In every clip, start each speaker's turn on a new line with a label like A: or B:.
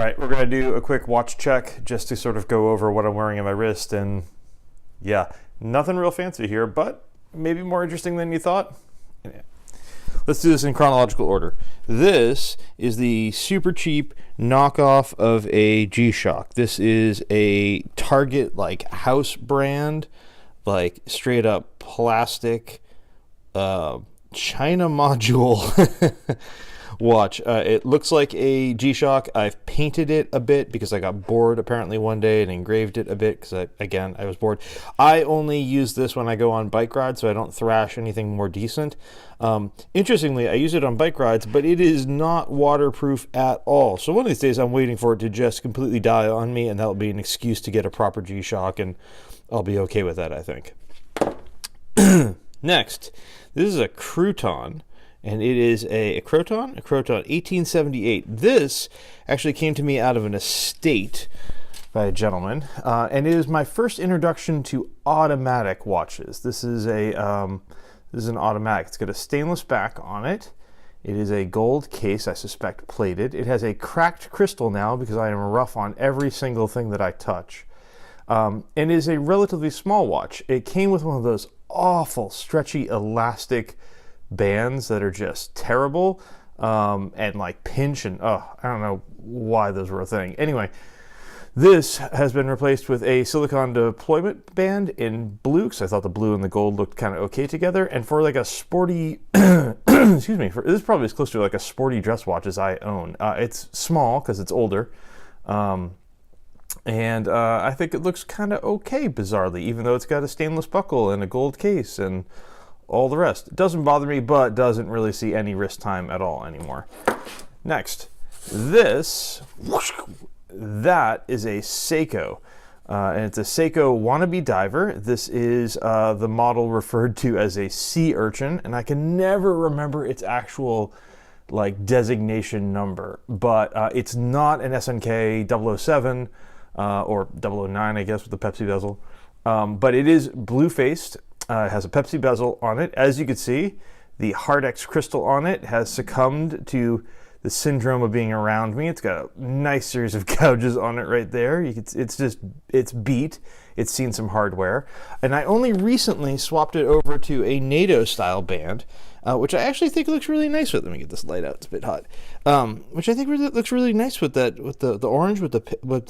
A: All right, we're going to do a quick watch check just to sort of go over what I'm wearing on my wrist. And yeah, nothing real fancy here, but maybe more interesting than you thought. Yeah. Let's do this in chronological order. This is the super cheap knockoff of a G-Shock. This is a Target like house brand, like straight up plastic China module watch. It looks like a G-Shock. I've painted it a bit because I got bored apparently one day and engraved it a bit because I was bored. I only use this when I go on bike rides, so I don't thrash anything more decent. Interestingly, I use it on bike rides, but it is not waterproof at all. So one of these days I'm waiting for it to just completely die on me, and that'll be an excuse to get a proper G-Shock, and I'll be okay with that, I think. Next, this is a Crouton. And it is a Croton 1878. This actually came to me out of an estate by a gentleman, and it is my first introduction to automatic watches. This is an automatic. It's got a stainless back on it. It is a gold case, I suspect plated. It has a cracked crystal now because I am rough on every single thing that I touch. And it is a relatively small watch. It came with one of those awful, stretchy, elastic bands that are just terrible, and like pinch, and I don't know why those were a thing. Anyway, this has been replaced with a silicone deployment band in blue, because I thought the blue and the gold looked kind of okay together. And for like a sporty, excuse me, this is probably as close to like a sporty dress watch as I own. It's small because it's older, and I think it looks kind of okay, bizarrely, even though it's got a stainless buckle and a gold case and all the rest. It doesn't bother me, but doesn't really see any wrist time at all anymore. Next, that is a Seiko, and it's a Seiko Wannabe Diver. This is the model referred to as a sea urchin, and I can never remember its actual like designation number, but it's not an SNK 007 or 009, I guess, with the Pepsi bezel, but it is blue-faced. It has a Pepsi bezel on it. As you can see, the Hardex crystal on it has succumbed to the syndrome of being around me. It's got a nice series of gouges on it right there. It's beat. It's seen some hardware. And I only recently swapped it over to a NATO style band, which I actually think looks really nice with. Let me get this light out. It's a bit hot. Which I think looks really nice with that, with the orange with the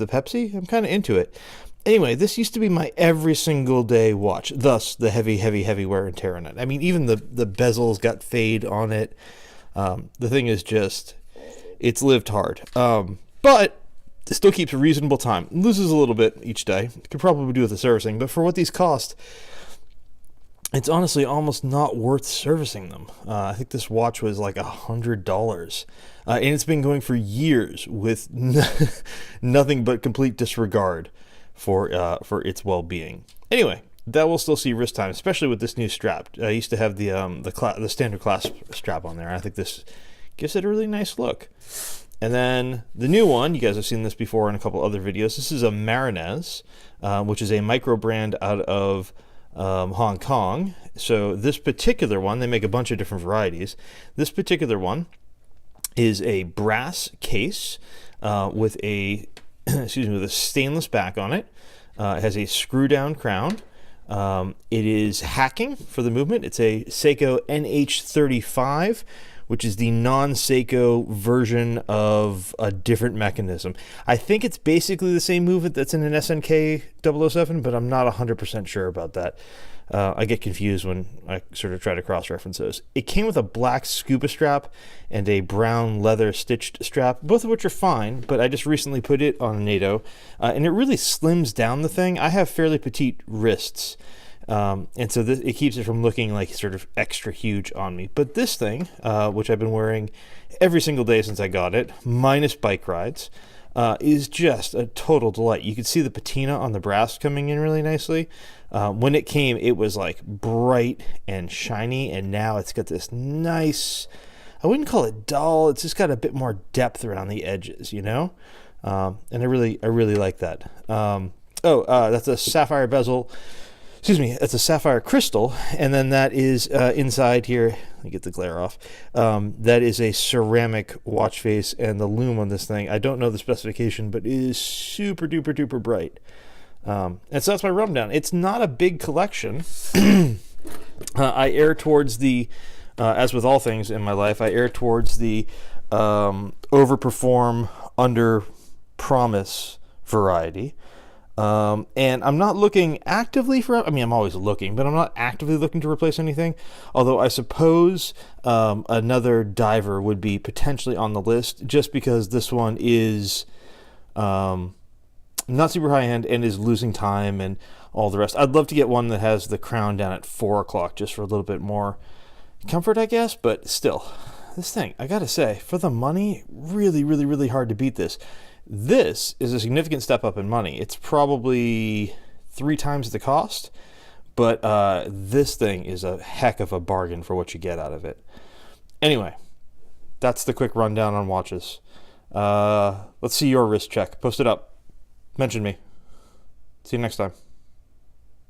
A: Pepsi. I'm kind of into it. Anyway, this used to be my every single day watch, thus the heavy wear and tear on it. I mean, even the bezels got fade on it. The thing is just, it's lived hard. But it still keeps a reasonable time. It loses a little bit each day. Could probably do with the servicing, but for what these cost, it's honestly almost not worth servicing them. I think this watch was like $100. And it's been going for years with nothing but complete disregard for its well-being. Anyway, that will still see wrist time, especially with this new strap. I used to have the standard clasp strap on there. I think this gives it a really nice look. And then the new one, you guys have seen this before in a couple other videos. This is a Marinez, which is a micro brand out of Hong Kong. So this particular one, they make a bunch of different varieties. This particular one is a brass case with a with a stainless back on it. It has a screw down crown. It is hacking for the movement. It's a Seiko NH35, which is the non-Seiko version of a different mechanism. I think it's basically the same movement that's in an SNK 007, but I'm not 100% sure about that. I get confused when I sort of try to cross-reference those. It came with a black scuba strap and a brown leather stitched strap, both of which are fine, but I just recently put it on a NATO, and it really slims down the thing. I have fairly petite wrists, and so it keeps it from looking like sort of extra huge on me. But this thing, which I've been wearing every single day since I got it, minus bike rides, is just a total delight. You can see the patina on the brass coming in really nicely. When it came, it was like bright and shiny, and now it's got this nice, I wouldn't call it dull, it's just got a bit more depth around the edges, you know? And I really like that. That's a sapphire bezel excuse me, it's a sapphire crystal, and then that is inside here. Let me get the glare off. That is a ceramic watch face, and the lume on this thing, I don't know the specification, but it is super duper duper bright. And so that's my rundown. It's not a big collection. I err towards the, as with all things in my life, I err towards the overperform, under promise variety. And I'm not looking actively for, I mean, I'm always looking, but I'm not actively looking to replace anything. Although I suppose another diver would be potentially on the list, just because this one is not super high end and is losing time and all the rest. I'd love to get one that has the crown down at 4 o'clock just for a little bit more comfort, I guess. But still, this thing, I gotta say, for the money, really, really, really hard to beat this. This is a significant step up in money. It's probably 3 times the cost, but this thing is a heck of a bargain for what you get out of it. Anyway, that's the quick rundown on watches. Let's see your wrist check. Post it up. Mention me. See you next time.